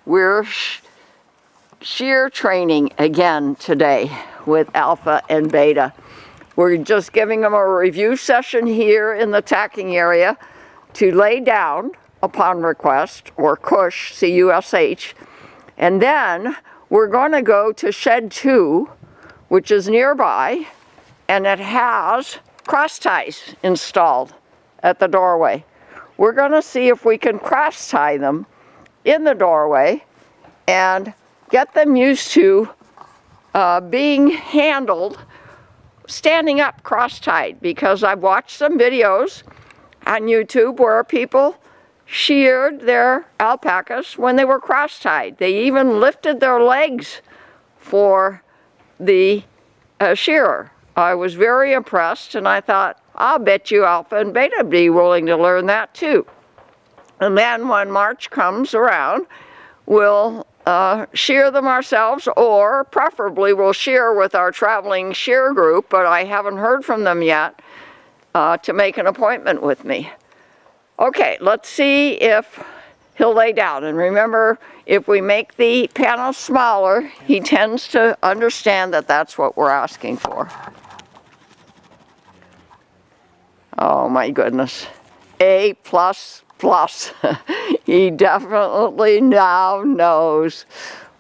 We're shear training again today with Alpha and Beta. We're just giving them a review session here in the tacking area to lay down upon request, or cush, C-U-S-H, and then we're going to go to shed 2, which is nearby, and it has cross ties installed at the doorway. We're going to see if we can cross tie them in the doorway and get them used to being handled standing up cross-tied, because I've watched some videos on YouTube where people sheared their alpacas when they were cross-tied. They even lifted their legs for the shearer. I was very impressed, and I thought, I'll bet you Alpha and Beta would be willing to learn that too. And then when March comes around, we'll shear them ourselves, or preferably we'll shear with our traveling shear group, but I haven't heard from them yet to make an appointment with me. Okay, let's see if he'll lay down. And remember, if we make the panel smaller, he tends to understand that that's what we're asking for. Oh my goodness. A++. He definitely now knows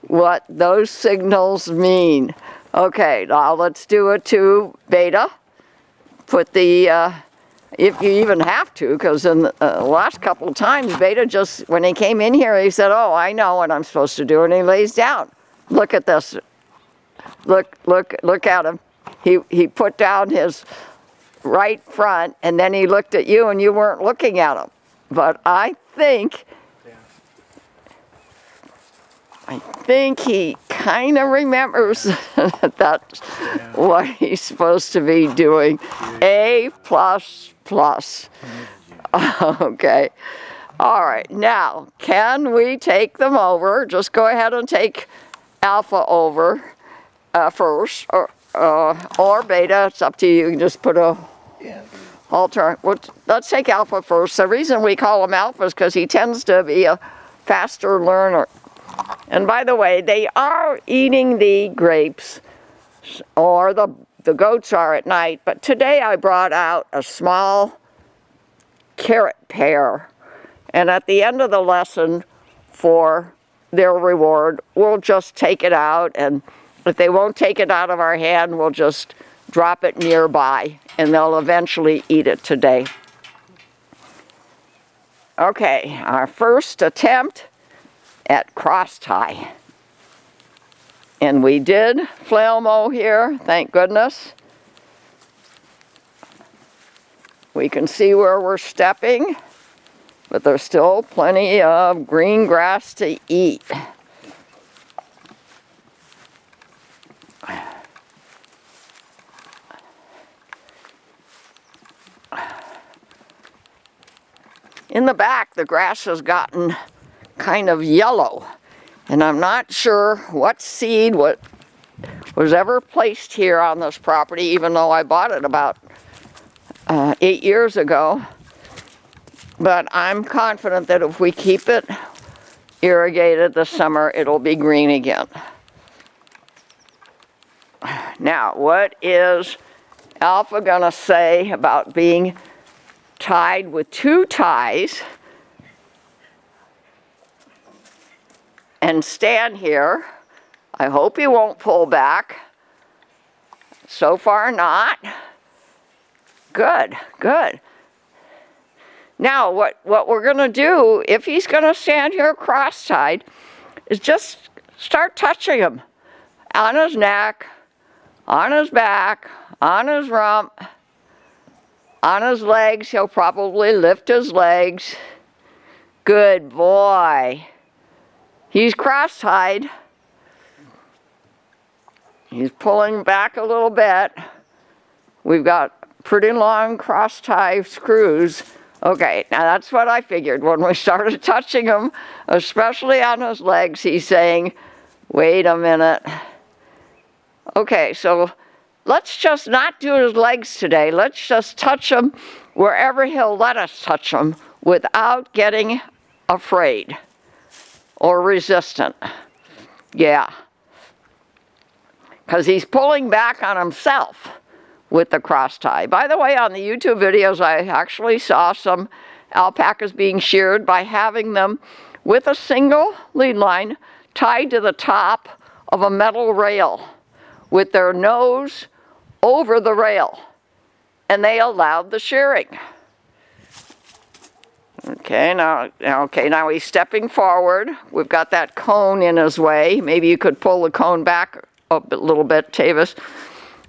what those signals mean. Okay, now let's do it to Beta. Put the, if you even have to, because in the last couple of times, Beta just, when he came in here, he said, oh, I know what I'm supposed to do, and he lays down. Look at this. Look at him. He put down his right front, and then he looked at you, and you weren't looking at him. But I think he kind of remembers that that's what he's supposed to be doing. A++. Okay. All right. Now, can we take them over? Just go ahead and take Alpha over first, or Beta. It's up to you. You can just put a halter. Well, let's take Alpha first. The reason we call him Alpha is because he tends to be a faster learner. And by the way, they are eating the grapes, or the goats are at night, but today I brought out a small carrot pear. And at the end of the lesson, for their reward, we'll just take it out, and if they won't take it out of our hand, we'll just drop it nearby, and they'll eventually eat it today. Okay, our first attempt at cross tie. And we did flail mow here, thank goodness. We can see where we're stepping, but there's still plenty of green grass to eat. In the back, the grass has gotten kind of yellow, and I'm not sure what seed was ever placed here on this property, even though I bought it about 8 years ago. But I'm confident that if we keep it irrigated this summer, it'll be green again. Now, what is Alpha gonna say about being tied with 2 ties and stand here? I hope he won't pull back. So far not. Good, good. Now what we're gonna do, if he's gonna stand here cross-tied, is just start touching him on his neck, on his back, on his rump, on his legs. He'll probably lift his legs. Good boy. He's cross-tied. He's pulling back a little bit. We've got pretty long cross-tie screws. Okay, now that's what I figured. When we started touching him, especially on his legs, he's saying, wait a minute. Okay, so let's just not do his legs today. Let's just touch him wherever he'll let us touch him without getting afraid. or resistant. Yeah. Because he's pulling back on himself with the cross tie. By the way, on the YouTube videos, I actually saw some alpacas being sheared by having them with a single lead line tied to the top of a metal rail with their nose over the rail. And they allowed the shearing. Okay, now he's stepping forward. We've got that cone in his way. Maybe you could pull the cone back a little bit, Tavis,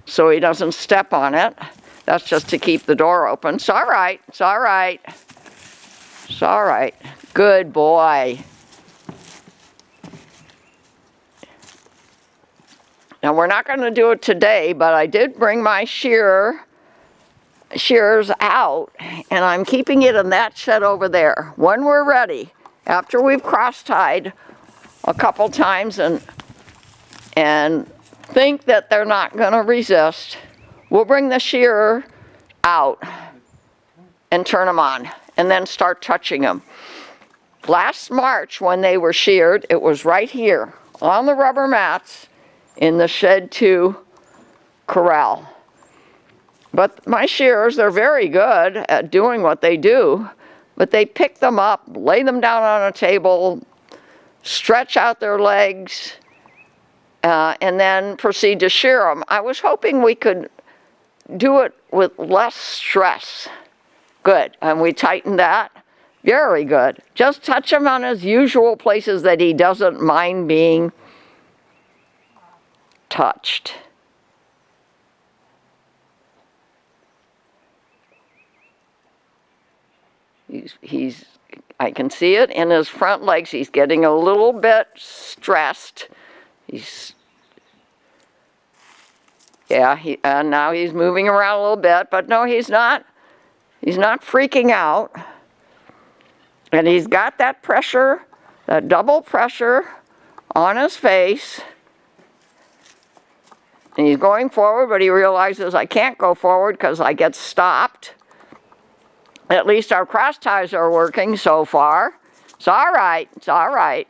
so he doesn't step on it. That's just to keep the door open. It's all right. It's all right. It's all right. Good boy. Now, we're not going to do it today, but I did bring my shears out, and I'm keeping it in that shed over there. When we're ready, after we've cross-tied a couple times and think that they're not going to resist, we'll bring the shearer out and turn them on, and then start touching them. Last March, when they were sheared, it was right here on the rubber mats in the Shed 2 corral. But my shearers, they're very good at doing what they do, but they pick them up, lay them down on a table, stretch out their legs, and then proceed to shear them. I was hoping we could do it with less stress. Good, and we tightened that. Very good. Just touch him on his usual places that he doesn't mind being touched. I can see it in his front legs. He's getting a little bit stressed. Now he's moving around a little bit, but no, he's not. He's not freaking out. And he's got that pressure, that double pressure on his face. And he's going forward, but he realizes I can't go forward because I get stopped. At least our cross ties are working so far. It's all right. It's all right.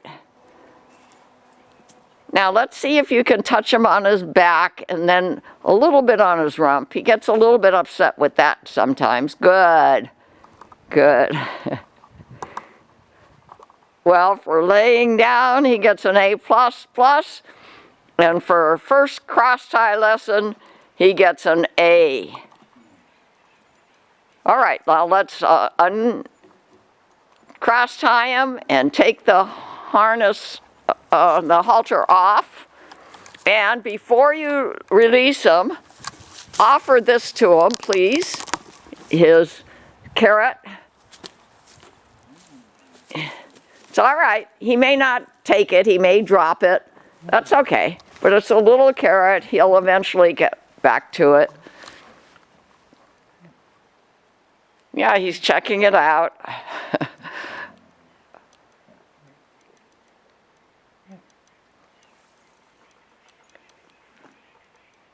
Now let's see if you can touch him on his back and then a little bit on his rump. He gets a little bit upset with that sometimes. Good. Good. Well, for laying down, he gets an A++. And for first cross tie lesson, he gets an A. All right, now let's cross tie him and take the harness, the halter off. And before you release him, offer this to him, please. His carrot. It's all right. He may not take it. He may drop it. That's okay. But it's a little carrot. He'll eventually get back to it. Yeah, he's checking it out.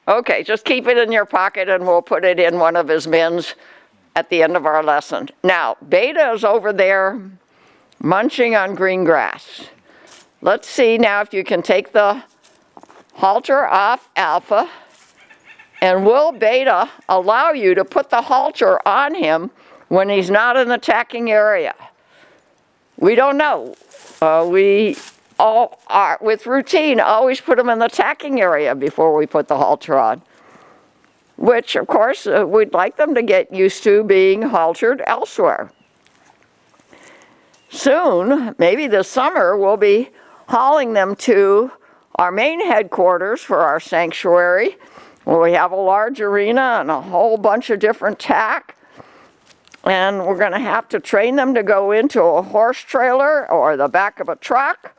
Okay, just keep it in your pocket and we'll put it in one of his bins at the end of our lesson. Now, Beta is over there munching on green grass. Let's see now if you can take the halter off Alpha, and will Beta allow you to put the halter on him when he's not in the tacking area? We don't know. We all are, with routine, always put him in the tacking area before we put the halter on, which of course we'd like them to get used to being haltered elsewhere. Soon, maybe this summer, we'll be hauling them to our main headquarters for our sanctuary, where we have a large arena and a whole bunch of different tack. And we're going to have to train them to go into a horse trailer or the back of a truck.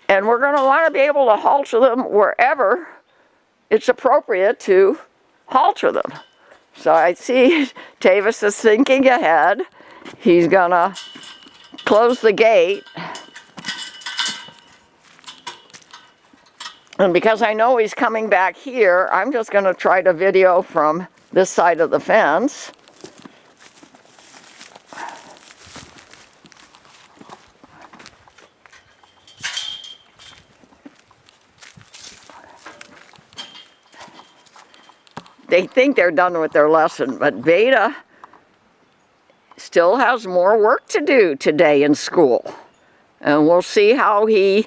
And we're going to want to be able to halter them wherever it's appropriate to halter them. So I see Tavis is thinking ahead. He's going to close the gate. And because I know he's coming back here, I'm just going to try to video from this side of the fence. they think they're done with their lesson, but Beta still has more work to do today in school. And we'll see how he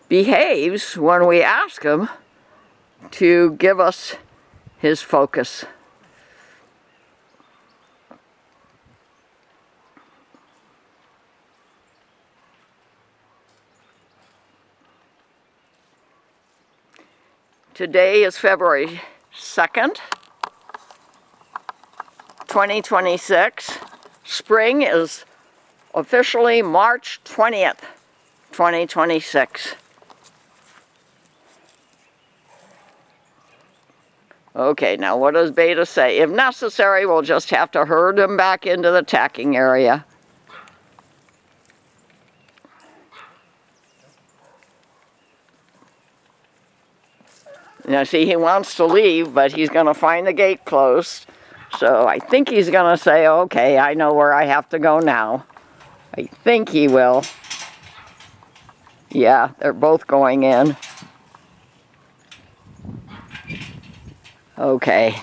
behaves when we ask him to give us his focus. Today is February 2nd, 2026. Spring is officially March 20th, 2026. Okay, now what does Beta say? If necessary, we'll just have to herd him back into the tacking area. Now see, he wants to leave, but he's going to find the gate closed. So I think he's going to say, okay, I know where I have to go now. I think he will. Yeah, they're both going in. Okay.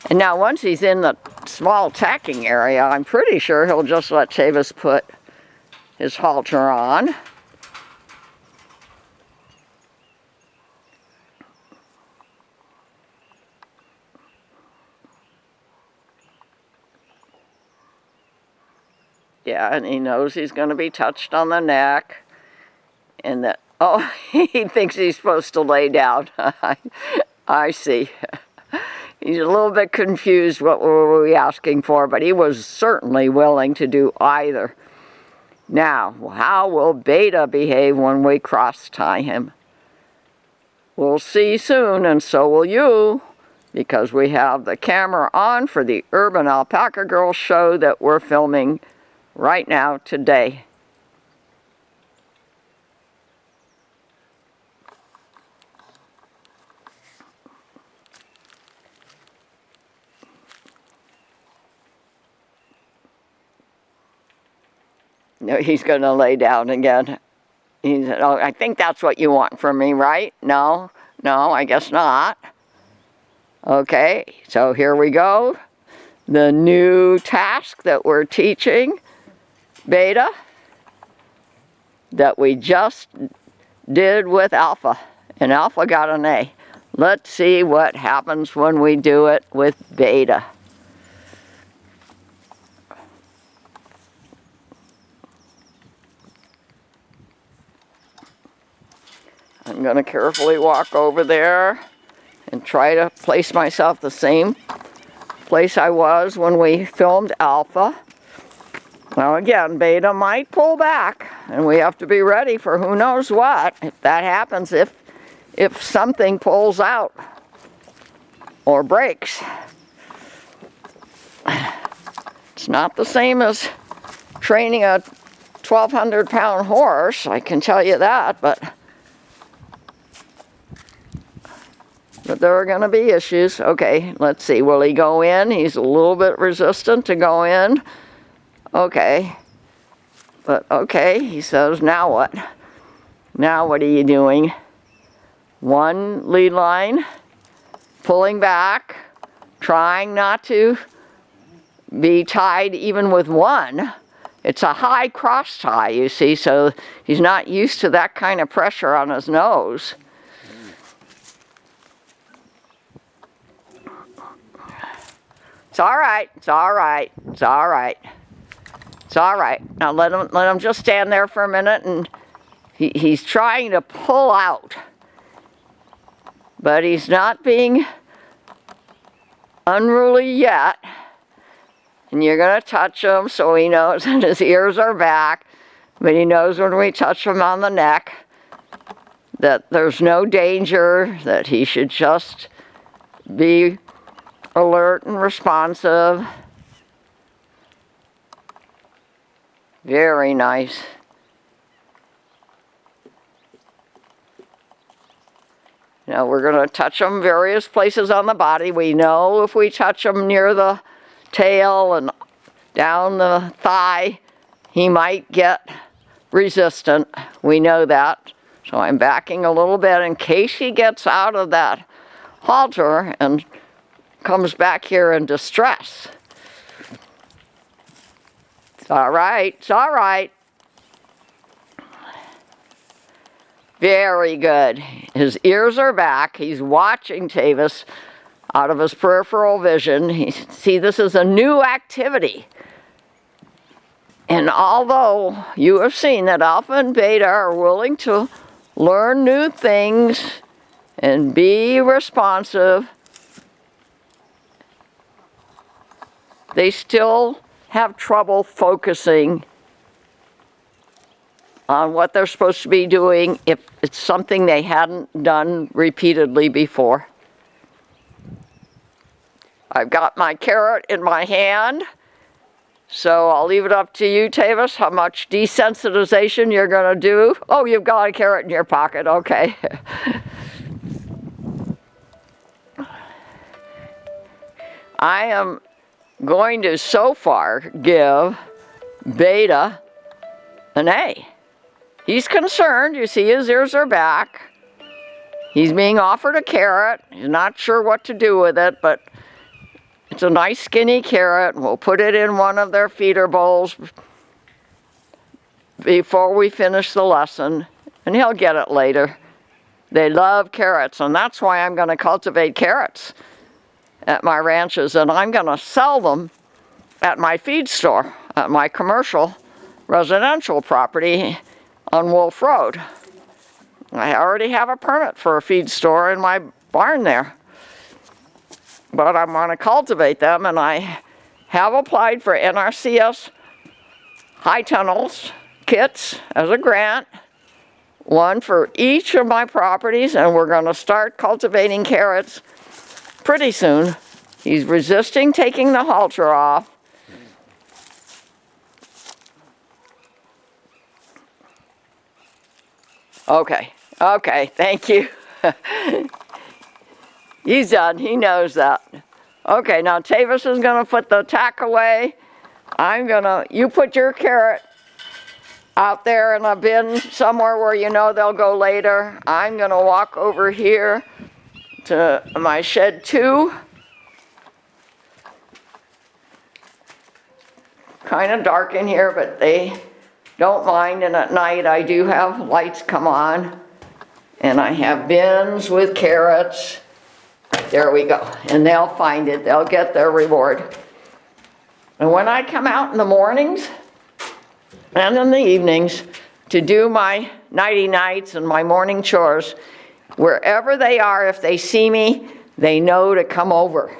And now once he's in the small tacking area, I'm pretty sure he'll just let Chavis put his halter on. Yeah, and he knows he's going to be touched on the neck. And that, oh, he thinks he's supposed to lay down. I see. He's a little bit confused what were we asking for, but he was certainly willing to do either. Now, how will Beta behave when we cross-tie him? We'll see soon, and so will you, because we have the camera on for the Urban Alpaca Girl show that we're filming right now today. No, he's going to lay down again. He said, oh, I think that's what you want from me, right? No, I guess not. Okay, so here we go. The new task that we're teaching Beta that we just did with Alpha, and Alpha got an A. Let's see what happens when we do it with Beta. I'm going to carefully walk over there and try to place myself the same place I was when we filmed Alpha. Now again, Beta might pull back, and we have to be ready for who knows what if that happens, if something pulls out or breaks. It's not the same as training a 1,200-pound horse, I can tell you that, but there are going to be issues. Okay, let's see. Will he go in? He's a little bit resistant to go in. Okay. But okay, he says, now what? Now what are you doing? One lead line, pulling back, trying not to be tied even with one. It's a high cross tie, you see, so he's not used to that kind of pressure on his nose. It's all right, it's all right, it's all right. It's all right. Now let him just stand there for a minute, and he's trying to pull out. But he's not being unruly yet. And you're going to touch him so he knows that his ears are back. But he knows when we touch him on the neck that there's no danger, that he should just be alert and responsive. Very nice. Now we're going to touch them various places on the body. We know if we touch him near the tail and down the thigh, he might get resistant. We know that. So I'm backing a little bit in case he gets out of that halter and comes back here in distress. It's all right. It's all right. Very good. His ears are back. He's watching Tavis out of his peripheral vision. See, this is a new activity. And although you have seen that Alpha and Beta are willing to learn new things and be responsive, they still have trouble focusing on what they're supposed to be doing if it's something they hadn't done repeatedly before. I've got my carrot in my hand, so I'll leave it up to you, Tavis, how much desensitization you're going to do. Oh, you've got a carrot in your pocket, okay. I am going to so far give Beta an A. He's concerned. You see his ears are back. He's being offered a carrot. He's not sure what to do with it, but it's a nice skinny carrot. We'll put it in one of their feeder bowls before we finish the lesson, and he'll get it later. They love carrots, and that's why I'm going to cultivate carrots at my ranches, and I'm going to sell them at my feed store, at my commercial residential property on Wolf Road. I already have a permit for a feed store in my barn there, but I'm going to cultivate them, and I have applied for NRCS high tunnels kits as a grant, one for each of my properties, and we're going to start cultivating carrots pretty soon. He's resisting taking the halter off. Okay, thank you. He's done, he knows that. Okay, now Tavis is gonna put the tack away. You put your carrot out there in a bin somewhere where you know they'll go later. I'm gonna walk over here to my shed 2. Kind of dark in here, but they don't mind, and at night I do have lights come on, and I have bins with carrots. There we go, and they'll find it, they'll get their reward. And when I come out in the mornings and in the evenings to do my nighty nights and my morning chores, wherever they are, if they see me, they know to come over,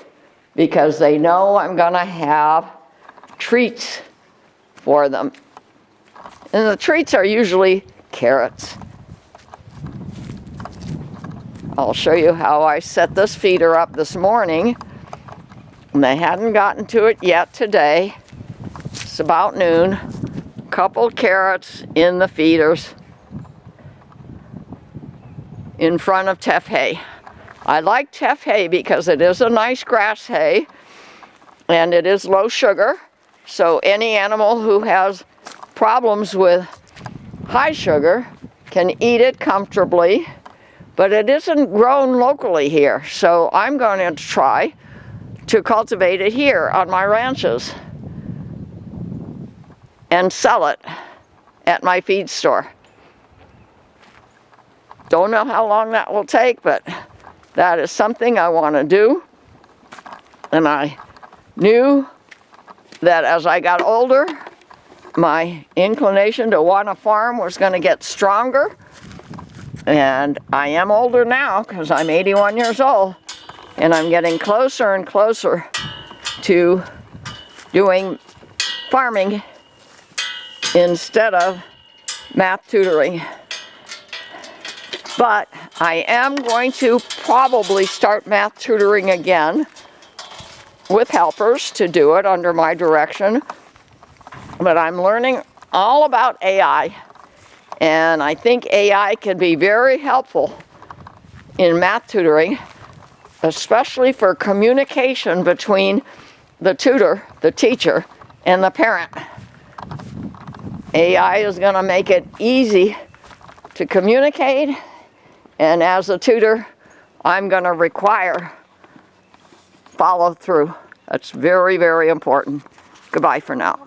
because they know I'm gonna have treats for them. And the treats are usually carrots. I'll show you how I set this feeder up this morning. And they hadn't gotten to it yet today. It's about noon. Couple carrots in the feeders in front of teff hay. I like teff hay because it is a nice grass hay and it is low sugar. So any animal who has problems with high sugar can eat it comfortably, but it isn't grown locally here. So I'm going to try to cultivate it here on my ranches and sell it at my feed store. Don't know how long that will take, but that is something I want to do. And I knew that as I got older, my inclination to want to farm was going to get stronger. And I am older now because I'm 81 years old, and I'm getting closer and closer to doing farming instead of math tutoring. But I am going to probably start math tutoring again with helpers to do it under my direction. But I'm learning all about AI, and I think AI can be very helpful in math tutoring, especially for communication between the tutor, the teacher, and the parent. AI is going to make it easy to communicate, and as a tutor, I'm going to require follow through. That's very, very important. Goodbye for now.